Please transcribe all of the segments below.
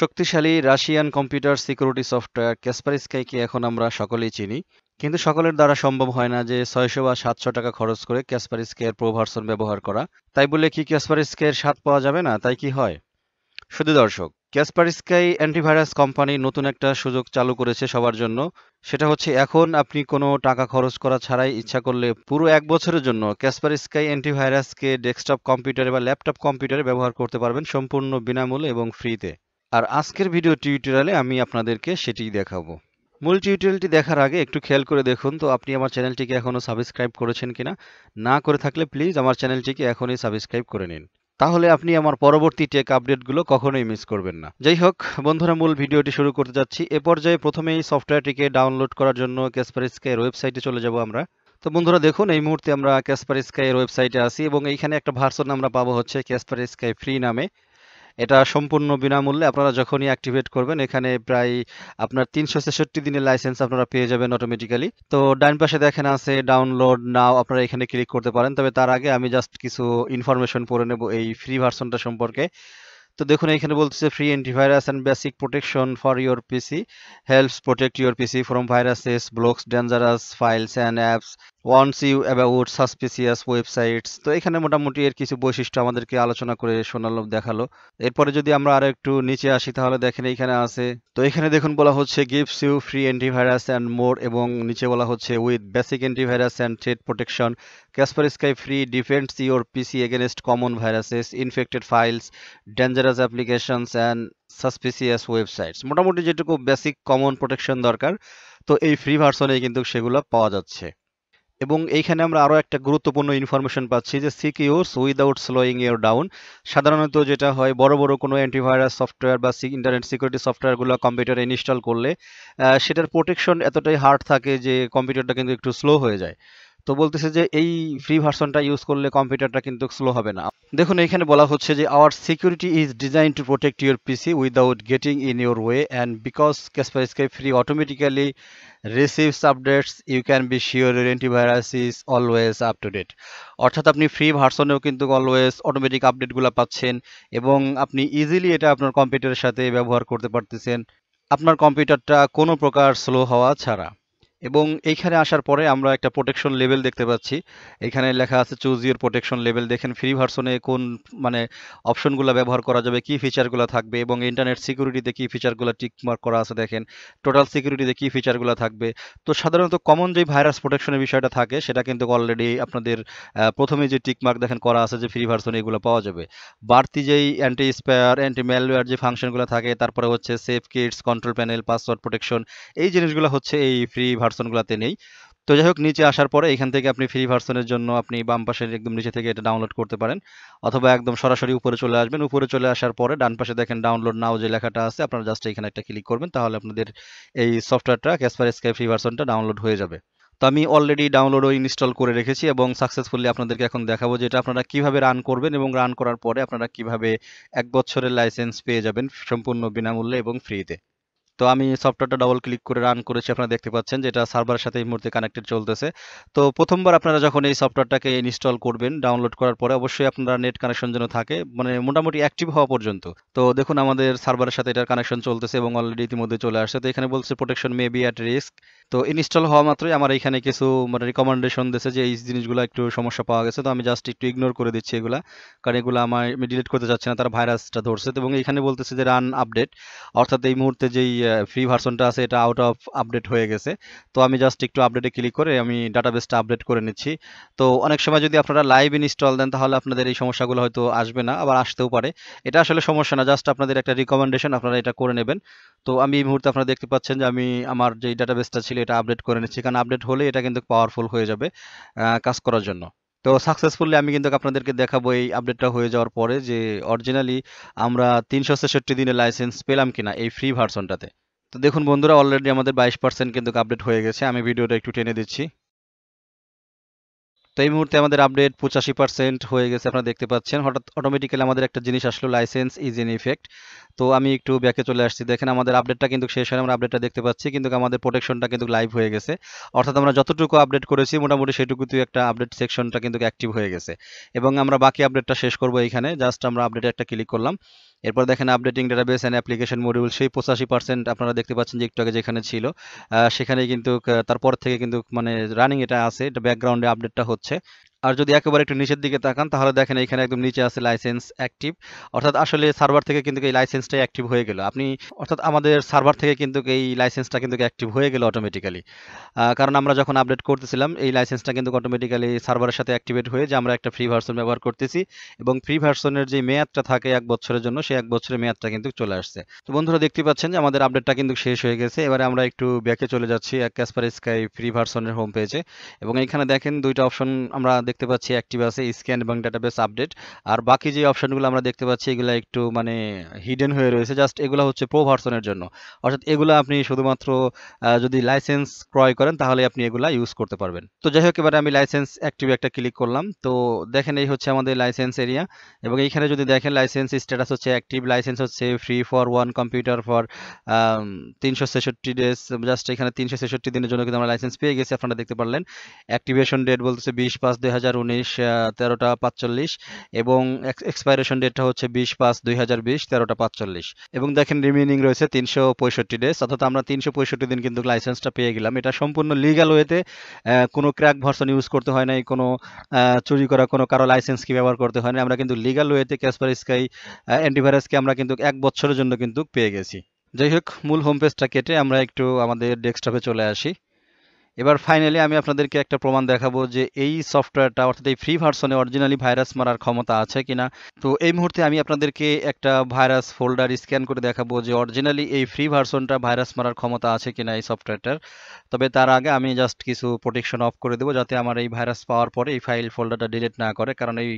শক্তিশালী Russian computer security software কাসপারস্কাইকে এখন আমরা সকলেই চিনি। কিন্তু সকলের দ্বারা সম্ভব হয় না যে ৬০০ বা ৭০০ টাকা খরচ করে কাসপারস্কাইয়ের প্রো ভার্সন ব্যবহার করা। তাই বলে কি কাসপারস্কাইয়ের স্বাদ পাওয়া যাবে না? তাই কি হয়? শুধু দর্শক, কাসপারস্কাই অ্যান্টিভাইরাস কোম্পানি নতুন একটা সুযোগ চালু করেছে সবার জন্য। সেটা হচ্ছে এখন আপনি কোনো টাকা খরচ করা ছাড়াই ইচ্ছা করলে পুরো ১ বছরের জন্য কাসপারস্কাই অ্যান্টিভাইরাসকে ডেস্কটপ কম্পিউটারে বা ল্যাপটপ কম্পিউটারে ব্যবহার করতে পারবেন সম্পূর্ণ বিনামূল্যে এবং ফ্রিতে। আর আজকের ভিডিও টিউটোরিয়ালে আমি আপনাদেরকে সেটিই দেখাবো। মূল টিউটোরিয়ালটি দেখার আগে একটু খেয়াল করে দেখুন তো আপনি আমার চ্যানেলটিকে এখনো সাবস্ক্রাইব করেছেন কিনা। না করে থাকলে প্লিজ আমার চ্যানেলটিকে এখনই সাবস্ক্রাইব করে নিন। তাহলে আপনি আমার পরবর্তী টেক আপডেটগুলো কখনোই মিস করবেন না। যাই হোক বন্ধুরা, মূল ভিডিওটি শুরু করতে যাচ্ছি। এ পর্যায়ে প্রথমেই সফটওয়্যারটিকে ডাউনলোড করার জন্য কাসপারস্কাইয়ের ওয়েবসাইটে চলে যাব আমরা। তো বন্ধুরা দেখুন, এই মুহূর্তে আমরা কাসপারস্কাইয়ের ওয়েবসাইটে আছি এবং এইখানে একটা ভার্সন আমরা পাবো হচ্ছে কাসপারস্কাই ফ্রি নামে। এটা সম্পূর্ণ বিনামূল্যে আপনারা যখনই অ্যাক্টিভেট করবেন এখানে প্রায় আপনার ৩৬৬ দিনের লাইসেন্স আপনারা পেয়ে যাবেন অটোমেটিক্যালি। তো ডান পাশে দেখেন আছে ডাউনলোড নাও, আপনারা এখানে ক্লিক করতে পারেন। তবে তার আগে আমি জাস্ট কিছু ইনফরমেশন পড়ে নেব এই ফ্রি ভার্সনটা সম্পর্কে। তো দেখুন এখানে বলতেছে free antivirus and basic protection for your PC helps protect your PC from viruses blocks dangerous files and apps warns you about suspicious websites. তো এখানে মোটামুটি এর কিছু বৈশিষ্ট্য আমাদেরকে আলোচনা করে শোনালো, দেখালো। এরপরে যদি আমরা আরো একটু নিচে আসি তাহলে দেখেন এইখানে আছে। তো এখানে দেখুন বলা হচ্ছে gives you free antivirus and more, এবং নিচে বলা হচ্ছে with basic antivirus and threat protection Kaspersky Free defends your PC against common viruses, infected files, dangerous applications and suspicious websites। মোটামুটি যেটুকু বেসিক কমন প্রোটেকশন দরকার, তো এই ফ্রি ভার্সনে কিন্তু সেগুলো পাওয়া যাচ্ছে। এবং এইখানে আমরা আরো একটা গুরুত্বপূর্ণ ইনফরমেশন পাচ্ছি যে সিকিউরস উইদাউট স্লোয়িং ইউর ডাউন। সাধারণত যেটা হয় বড় বড় কোনো অ্যান্টিভাইরাস সফটওয়্যার বা ইন্টারনেট সিকিউরিটি সফটওয়্যারগুলো কম্পিউটারে ইনস্টল করলে সেটার প্রোটেকশন এতটাই হার্ড থাকে যে কম্পিউটারটা কিন্তু একটু স্লো হয়ে যায়। তো বলতেছে যে এই ফ্রি ভার্সনটা ইউজ করলে কম্পিউটারটা কিন্তু স্লো হবে না। দেখুন এখানে বলা হচ্ছে যে our security is design to protect your PC without getting in your way and because Kaspersky free automatically receives updates you can be sure your antivirus is always up to date. অর্থাৎ আপনি free ভার্সনেও কিন্তু always automatic আপডেটগুলো পাচ্ছেন এবং আপনি easily এটা আপনার কম্পিউটারের সাথে ব্যবহার করতে পারতেছেন আপনার কম্পিউটারটা কোনো প্রকার স্লো হওয়া ছাড়া। এবং এইখানে আসার পরে আমরা একটা প্রোটেকশন লেভেল দেখতে পাচ্ছি। এখানে লেখা আছে চুজ ইউর প্রোটেকশন লেভেল। দেখেন ফ্রি ভার্সনে কোন মানে অপশনগুলো ব্যবহার করা যাবে, কি ফিচারগুলো থাকবে এবং ইন্টারনেট সিকিউরিটিতে কি ফিচারগুলো টিক মার্ক করা আছে দেখেন। টোটাল সিকিউরিটিতে কি ফিচারগুলো থাকবে। তো সাধারণত কমন যে ভাইরাস প্রোটেকশনের বিষয়টা থাকে সেটা কিন্তু অলরেডি আপনাদের প্রথমে যে টিক মার্ক দেখেন করা আছে যে ফ্রি ভার্সনে এগুলো পাওয়া যাবে। বাড়তি যেই অ্যান্টি স্প্যার অ্যান্টি ম্যালওয়্যার যে ফাংশনগুলো থাকে, তারপরে হচ্ছে safe kids control panel password protection, এই জিনিসগুলো হচ্ছে এই ফ্রি ভার্সনগুলোতে নেই। তো যাই হোক, নিচে আসার পরে এখান থেকে আপনি ফ্রি ভার্সনের জন্য আপনি বাম পাশের একদম নিচে থেকে এটা ডাউনলোড করতে পারেন, অথবা একদম সরাসরি উপরে চলে আসবেন। উপরে চলে আসার পরে ডান পাশে দেখেন ডাউনলোড নাও যে লেখাটা আছে, আপনারা জাস্ট এখানে একটা ক্লিক করবেন, তাহলে আপনাদের এই সফটওয়্যারটা Kaspersky ফ্রি ভার্সনটা ডাউনলোড হয়ে যাবে। তো আমি অলরেডি ডাউনলোড ও ইনস্টল করে রেখেছি এবং সাকসেসফুলি আপনাদেরকে এখন দেখাবো যে এটা আপনারা কিভাবে রান করবেন এবং রান করার পরে আপনারা কিভাবে ১ বছরের লাইসেন্স পেয়ে যাবেন সম্পূর্ণ বিনামূল্যে এবং ফ্রিতে। তো আমি সফটওয়্যারটা ডাবল ক্লিক করে রান করেছি, আপনারা দেখতে পাচ্ছেন যে এটা সার্ভারের সাথে এই মুহূর্তে কানেক্টেড চলতেছে। তো প্রথমবার আপনারা যখন এই সফটওয়্যারটাকে ইনস্টল করবেন ডাউনলোড করার পরে অবশ্যই আপনারা নেট কানেকশন যেন থাকে, মানে মোটামুটি অ্যাক্টিভ হওয়া পর্যন্ত। তো দেখুন আমাদের সার্ভারের সাথে এটার কানেকশন চলতেছে এবং অলরেডি ইতিমধ্যে চলে আসছে। তো এখানে বলছে protection may be at risk. তো ইনস্টল হওয়া মাত্রই আমার এখানে কিছু মানে রিকমেন্ডেশন দিয়েছে যে এই জিনিসগুলো একটু সমস্যা পাওয়া গেছে। তো আমি জাস্ট একটু ইগনোর করে দিচ্ছি এগুলা, কারণ এগুলো আমি ডিলিট করতে চাচ্ছি না, তারা ভাইরাসটা ধরছে। এবং এখানে বলতেছে যে রান আপডেট, অর্থাৎ এই মুহূর্তে যেই ফ্রি ভার্সনটা আছে এটা আউট অফ আপডেট হয়ে গেছে। তো আমি জাস্ট একটু আপডেটে ক্লিক করে আমি ডাটাবেসটা আপডেট করে নিচ্ছি। তো অনেক সময় যদি আপনারা লাইভ ইনস্টল দেন তাহলে আপনাদের এই সমস্যাগুলো হয়তো আসবে না, আবার আসতেও পারে। এটা আসলে সমস্যা না, জাস্ট আপনাদের একটা রিকমেন্ডেশন, আপনারা এটা করে নেবেন। তো আমি এই মুহূর্তে আপনারা দেখতে পাচ্ছেন যে আমি আমার যে ডাটাবেসটা ছিল এটা আপডেট করে নিচ্ছি, কারণ আপডেট হলে এটা কিন্তু পাওয়ারফুল হয়ে যাবে কাজ করার জন্য। তো সাকসেসফুলি আমি কিন্তু আপনাদেরকে দেখাবো এই আপডেটটা হয়ে যাওয়ার পরে যে অরিজিনালি আমরা ৩৬৬ দিনের লাইসেন্স পেলাম কিনা এই ফ্রি ভার্সনটাতে। তো দেখুন বন্ধুরা, অলরেডি আমাদের 22% কিন্তু আপডেট হয়ে গেছে। আমি ভিডিওটা একটু টেনে দিচ্ছি। তো এই মুহূর্তে আমাদের আপডেট 85% হয়ে গেছে, আপনারা দেখতে পাচ্ছেন। হঠাৎ অটোমেটিক্যালি আমাদের একটা জিনিস আসলো, লাইসেন্স ইজ ইন ইফেক্ট। তো আমি একটু ব্যাকে চলে আসছি, দেখেন আমাদের আপডেটটা কিন্তু শেষ হয়, আমরা আপডেটটা দেখতে পাচ্ছি, কিন্তু আমাদের প্রোটেকশনটা কিন্তু লাইভ হয়ে গেছে। অর্থাৎ আমরা যতটুকু আপডেট করেছি মোটামুটি সেটুকুতেই একটা আপডেট সেকশনটা কিন্তু অ্যাক্টিভ হয়ে গেছে, এবং আমরা বাকি আপডেটটা শেষ করব এইখানে। জাস্ট আমরা আপডেটে একটা ক্লিক করলাম, এরপর দেখেন updating database and application module, সেই 85% আপনারা দেখতে পাচ্ছেন যে একটু আগে যেখানে ছিল সেখানে কিন্তু তারপর থেকে কিন্তু মানে রানিং এটা আছে, এটা ব্যাকগ্রাউন্ডে আপডেটটা হচ্ছে। আর যদি একেবারে একটু নিচের দিকে তাকান তাহলে দেখেন এখানে একদম নিচে আছে লাইসেন্স অ্যাক্টিভ, অর্থাৎ আসলে সার্ভার থেকে কিন্তু এই লাইসেন্সটাই অ্যাক্টিভ হয়ে গেল। আপনি অর্থাৎ আমাদের সার্ভার থেকে কিন্তু এই লাইসেন্সটা কিন্তু অ্যাক্টিভ হয়ে গেল অটোমেটিক্যালি, কারণ আমরা যখন আপডেট করতেছিলাম এই লাইসেন্সটা কিন্তু অটোমেটিক্যালি সার্ভারের সাথে অ্যাক্টিভেট হয়ে যে আমরা একটা ফ্রি ভার্সন ব্যবহার করতেছি, এবং ফ্রি ভার্সনের যে মেয়াদটা থাকে 1 বছরের জন্য, সেই 1 বছরের মেয়াদটা কিন্তু চলে আসছে। তো বন্ধুরা দেখতে পাচ্ছেন যে আমাদের আপডেটটা কিন্তু শেষ হয়ে গেছে। এবারে আমরা একটু ব্যাকে চলে যাচ্ছি কাসপারস্কাই ফ্রি ভার্সনের হোম পেজে, এবং এখানে দেখেন দুইটা অপশন আমরা দেখতে পাচ্ছি অ্যাক্টিভ আছে, স্ক্যান এবং ডাটাবেস আপডেট। আর বাকি যে অপশনগুলো আমরা দেখতে পাচ্ছি এগুলো একটু মানে হিডেন হয়ে রয়েছে, জাস্ট এগুলো হচ্ছে প্রো ভার্সনের জন্য, অর্থাৎ এগুলো আপনি শুধুমাত্র যদি লাইসেন্স ক্রয় করেন তাহলে আপনি এগুলা ইউজ করতে পারবেন। তো যাই হোক, এবারে আমি লাইসেন্স অ্যাক্টিভ একটা ক্লিক করলাম, তো দেখেন এই হচ্ছে আমাদের লাইসেন্স এরিয়া, এবং এইখানে যদি দেখেন লাইসেন্স স্ট্যাটাস হচ্ছে অ্যাক্টিভ, লাইসেন্স হচ্ছে free for one computer for 366 days, just এখানে 366 দিনের জন্য কিন্তু আমরা লাইসেন্স পেয়ে গেছি, আপনারা দেখতে পারলেন। অ্যাক্টিভেশন ডেট বলতেছে 20/5/2019 13টা 45, এবং এক্সপাইরেশন ডেটটা হচ্ছে 20/5/2020 13টা 45, এবং দেখেন রিমেইনিং রয়েছে 365 ডেজ, অর্থাৎ আমরা 365 দিন কিন্তু লাইসেন্সটা পেয়ে গেলাম। এটা সম্পূর্ণ লিগ্যাল ওয়েতে, কোনো ক্র্যাক ভার্সন ইউজ করতে হয় নাই, কোনো চুরি করা কোনো কারো লাইসেন্স কি ব্যবহার করতে হয় না, আমরা কিন্তু লিগ্যাল ওয়েতে কাসপারস্কাই অ্যান্টিভাইরাসকে আমরা কিন্তু 1 বছরের জন্য কিন্তু পেয়ে গেছি। যাই হোক, মূল হোম পেজটা কেটে আমরা একটু আমাদের ডেস্কটপে চলে আসি। এবার ফাইনালি আমি আপনাদেরকে একটা প্রমাণ দেখাবো যে এই সফটওয়্যারটা অর্থাৎ এই ফ্রি ভার্সনে অরিজিনালি ভাইরাস মারার ক্ষমতা আছে কিনা। তো এই মুহূর্তে আমি আপনাদেরকে একটা ভাইরাস ফোল্ডার স্ক্যান করে দেখাবো যে অরিজিনালি এই ফ্রি ভার্সনটা ভাইরাস মারার ক্ষমতা আছে কিনা এই সফটওয়্যারটার। তবে তার আগে আমি জাস্ট কিছু প্রোটেকশন অফ করে দেবো, যাতে আমার এই ভাইরাস পাওয়ার পরে এই ফাইল ফোল্ডারটা ডিলিট না করে, কারণ এই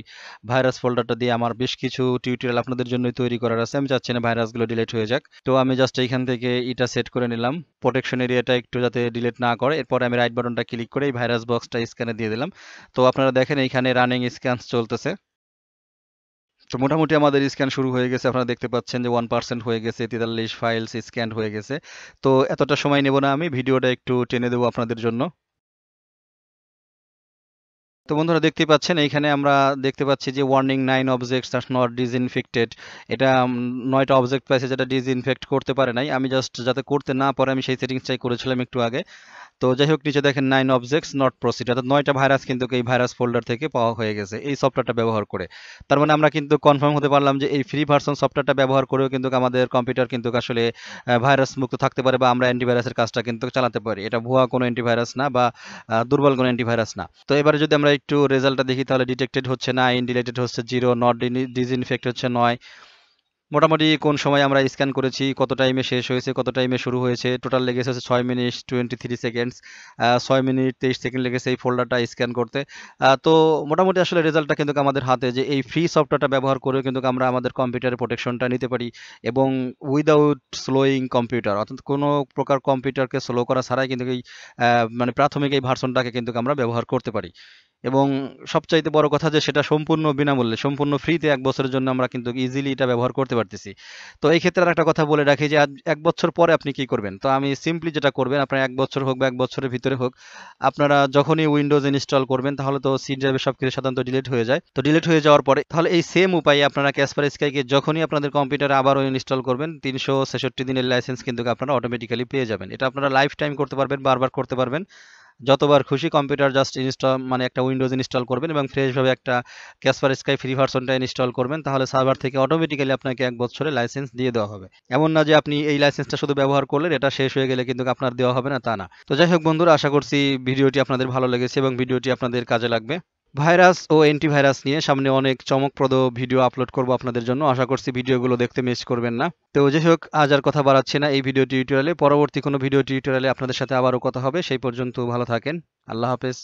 ভাইরাস ফোল্ডারটা দিয়ে আমার বেশ কিছু টিউটোরিয়াল আপনাদের জন্যই তৈরি করার আছে, আমি চাচ্ছি না ভাইরাসগুলো ডিলিট হয়ে যাক। তো আমি জাস্ট এইখান থেকে এটা সেট করে নিলাম, প্রোটেকশন এরিয়াটা একটু যাতে ডিলিট না করে। এরপর আমি রাইট বাটনটা ক্লিক করে এই ভাইরাস বক্সটা স্ক্যানে দিয়ে দিলাম। তো আপনারা দেখেন এইখানে রানিং স্ক্যান চলতেছে। তো মোটামুটি আমাদের স্ক্যান শুরু হয়ে গেছে, আপনারা দেখতে পাচ্ছেন যে 1% হয়ে গেছে, 43 ফাইলস স্ক্যান হয়ে গেছে। তো এতটা সময় নেব না, আমি ভিডিওটা একটু টেনে দেবো আপনাদের জন্য। তো বন্ধুরা দেখতে পাচ্ছেন এইখানে আমরা দেখতে পাচ্ছি যে warning 9 objects are not disinfected, এটা 9টা অবজেক্ট পাইছে যেটা ডিসইনফেক্ট করতে পারে নাই। আমি জাস্ট যাতে করতে না পারে আমি সেই সেটিংসটাই করেছিলাম একটু আগে। তো যাই হোক, নিচে দেখেন 9 অবজেক্টস নট প্রসিড, অর্থাৎ 9টা ভাইরাস কিন্তু এই ভাইরাস ফোল্ডার থেকে পাওয়া হয়ে গেছে এই সফটওয়্যারটা ব্যবহার করে। তার মানে আমরা কিন্তু কনফার্ম হতে পারলাম যে এই ফ্রি ভার্সন সফটওয়্যারটা ব্যবহার করেও কিন্তু আমাদের কম্পিউটার কিন্তু আসলে ভাইরাস মুক্ত থাকতে পারে, বা আমরা অ্যান্টিভাইরাসের কাজটা কিন্তু চালাতে পারি। এটা ভুয়া কোনো অ্যান্টিভাইরাস না, বা দুর্বল কোনো অ্যান্টিভাইরাস না। তো এবারে যদি আমরা একটু রেজাল্টটা দেখি তাহলে ডিটেক্টেড হচ্ছে 9, ডিলেটেড হচ্ছে 0, নট ডিসইনফেক্ট হচ্ছে 9। মোটামুটি কোন সময় আমরা স্ক্যান করেছি, কত টাইমে শেষ হয়েছে, কত টাইমে শুরু হয়েছে, টোটাল লেগেছে হচ্ছে 6 মিনিট 23 সেকেন্ডস, 6 মিনিট 23 সেকেন্ড লেগেছে এই ফোল্ডারটা স্ক্যান করতে। তো মোটামুটি আসলে রেজাল্টটা কিন্তু আমাদের হাতে, যে এই ফ্রি সফটওয়্যারটা ব্যবহার করেও কিন্তু আমরা আমাদের কম্পিউটারের প্রোটেকশনটা নিতে পারি, এবং উইদাউট স্লোয়িং কম্পিউটার, অর্থাৎ কোনো প্রকার কম্পিউটারকে স্লো করা ছাড়াই কিন্তু এই মানে প্রাথমিক এই ভার্সনটাকে কিন্তু আমরা ব্যবহার করতে পারি। এবং সবচাইতে বড় কথা যে সেটা সম্পূর্ণ বিনামূল্যে, সম্পূর্ণ ফ্রিতে 1 বছরের জন্য আমরা কিন্তু ইজিলি এটা ব্যবহার করতে পারতেছি। তো এই ক্ষেত্রে আরেকটা কথা বলে রাখি যে 1 বছর পরে আপনি কি করবেন। তো আমি সিম্পলি যেটা করবেন, আপনার 1 বছর হোক বা 1 বছরের ভিতরে হোক, আপনারা যখনই উইন্ডোজ ইনস্টল করবেন তাহলে তো সি ড্রাইভে সবকিছু সাধারণত ডিলিট হয়ে যায়। তো ডিলিট হয়ে যাওয়ার পরে তাহলে এই সেম উপায়ে আপনারা কাসপারস্কাইকে যখনই আপনাদের কম্পিউটারে আবারও ইনস্টল করবেন, 366 দিনের লাইসেন্স কিন্তু আপনারা অটোমেটিক্যালি পেয়ে যাবেন। এটা আপনারা লাইফ টাইম করতে পারবেন, বারবার করতে পারবেন, যতবার খুশি কম্পিউটার জাস্ট ইনস্টল মানে একটা উইন্ডোজ ইনস্টল করবেন এবং ফ্রেশভাবে একটা কাসপারস্কাই ফ্রি ভার্সনটা ইনস্টল করবেন, তাহলে সার্ভার থেকে অটোমেটিক্যালি আপনাকে 1 বছরের লাইসেন্স দিয়ে দেওয়া হবে। এমন না যে আপনি এই লাইসেন্সটা শুধু ব্যবহার করলেন, এটা শেষ হয়ে গেলে কিন্তু আপনার দেওয়া হবে না, তা না। তো যাই হোক বন্ধুরা, আশা করছি ভিডিওটি আপনাদের ভালো লেগেছে এবং ভিডিওটি আপনাদের কাজে লাগবে। ভাইরাস ও অ্যান্টিভাইরাস নিয়ে সামনে অনেক চমকপ্রদ ভিডিও আপলোড করব আপনাদের জন্য, আশা করছি ভিডিওগুলো দেখতে মিস করবেন না। তো যাই হোক, আজ আর কথা বাড়াচ্ছি না এই ভিডিও টিউটোরিয়ালে, পরবর্তী কোনো ভিডিও টিউটোরিয়ালে আপনাদের সাথে আবারও কথা হবে। সেই পর্যন্ত ভালো থাকেন, আল্লাহ হাফেজ।